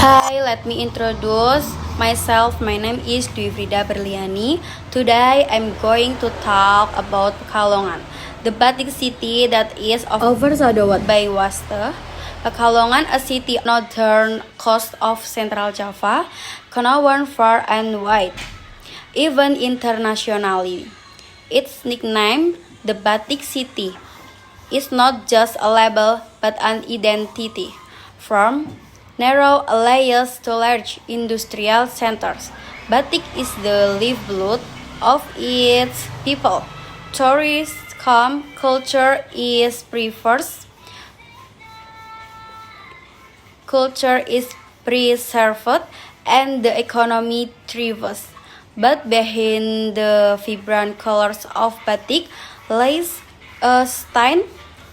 Hi, let me introduce myself. My name is Dwi Frida Berliani. Today I'm going to talk about Pekalongan, the batik city that is overshadowed by Waste. Pekalongan, a city on the northern coast of Central Java, known far and wide, even internationally. Its nickname, the Batik City, is not just a label but an identity. From narrow alleys to large industrial centers, Batik is the lifeblood of its people. Tourists come, culture is preserved, and the economy thrives. But behind the vibrant colors of batik lies a stain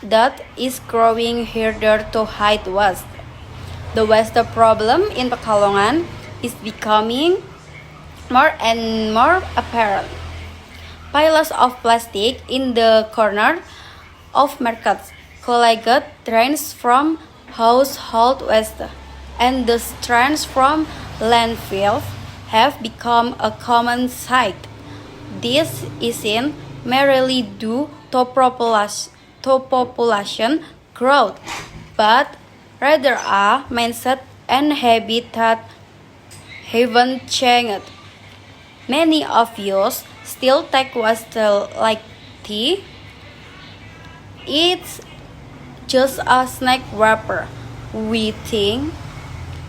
that is growing harder to hide waste. The waste problem in Pekalongan is becoming more and more apparent. Piles of plastic in the corner of markets, collected drains from household waste, and the strands from landfills have become a common sight. This isn't merely due to population growth, but rather a mindset and habit that haven't changed. Many of us still take waste like tea. It's just a snack wrapper, we think,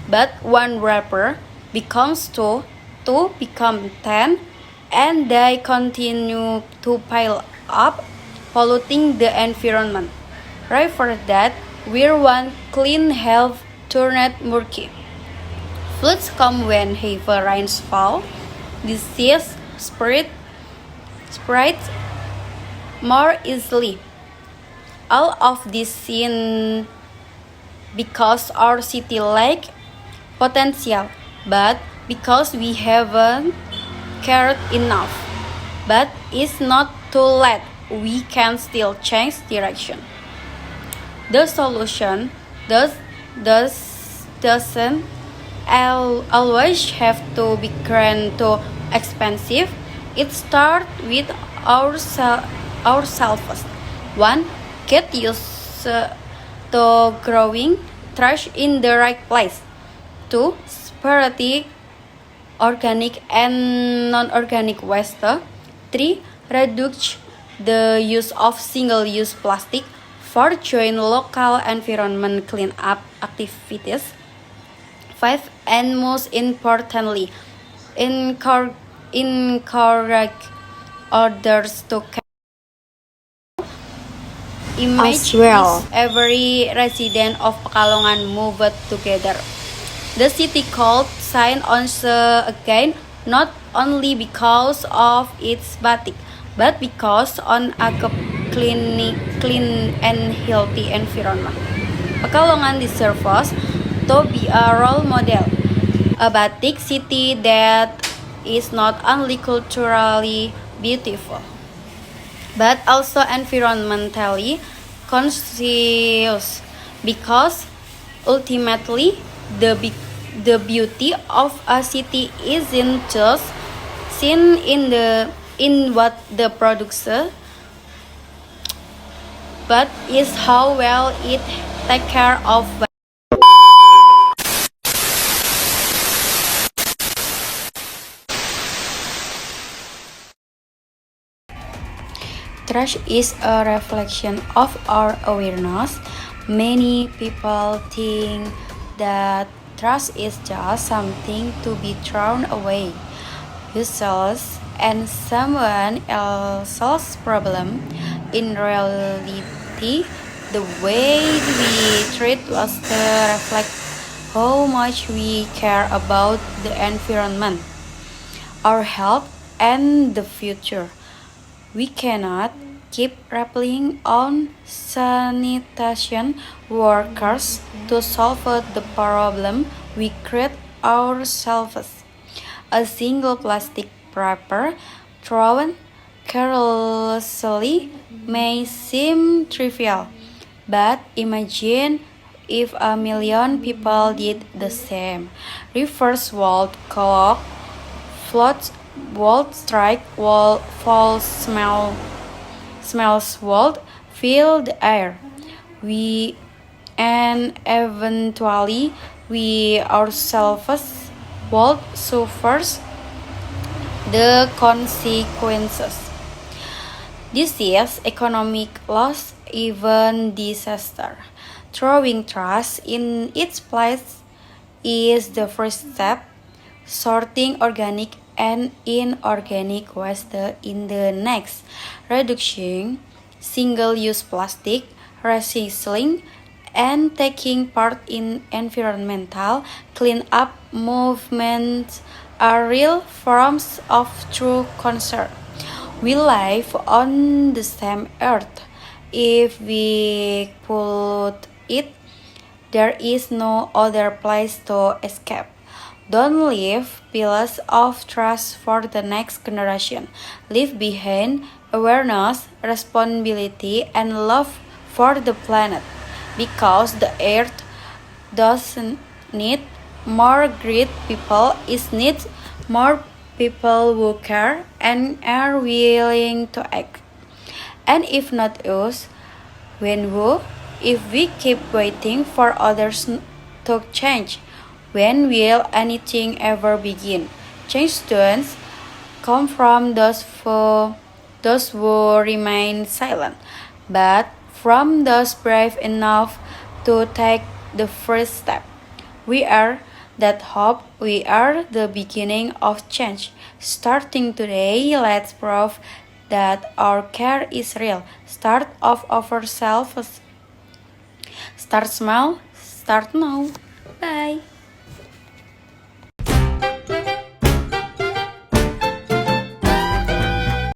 but one wrapper becomes two, two become 10, and they continue to pile up, polluting the environment. Right for that, we're one clean health turned murky. Floods come when heavy rains fall. Disease spreads more easily. All of this seen because our city lack potential, but because we haven't cared enough. But it's not too late. We can still change direction. The solution doesn't always have to be grand to expensive. It starts with ourselves. One, get used to growing trash in the right place. Two, separate organic and non-organic waste. Three, reduce the use of single-use plastic. 4. Join local environment cleanup activities. 5. And most importantly, encourage others to image as well. Every resident of Pekalongan moved together. The city called sign once again, not only because of its batik, but because on a clean and healthy environment. Pekalongan deserves to be a role model, a batik city that is not only culturally beautiful, but also environmentally conscious, because ultimately the beauty of a city isn't just seen in what the products, but is how well it take care of. Trash is a reflection of our awareness. Many people think that trash is just something to be thrown away, useless, and someone else's problem. In reality, the way we treat waste reflects how much we care about the environment, our health, and the future. We cannot keep relying on sanitation workers to solve the problem we create ourselves. A single plastic wrapper thrown carelessly may seem trivial, but imagine if a million people did the same. Rivers would clog, floods would strike, foul smells would fill the air. We and eventually we ourselves would suffer the consequences. Disease, economic loss, even disaster. Throwing trash in its place is the first step. Sorting organic and inorganic waste in the next. Reducing single-use plastic, recycling, and taking part in environmental cleanup movements are real forms of true concern. We live on the same earth. If we pollute it, there is no other place to escape. Don't leave piles of trash for the next generation. Leave behind awareness, responsibility, and love for the planet. Because the earth doesn't need more great people, it needs more people who care and are willing to act. And if not us, when who? If we keep waiting for others to change, when will anything ever begin? Change doesn't come from those who remain silent, but from those brave enough to take the first step. We are that hope. We are the beginning of change. Starting today, let's prove that our care is real. Start of ourselves. Start small. Start now. Bye.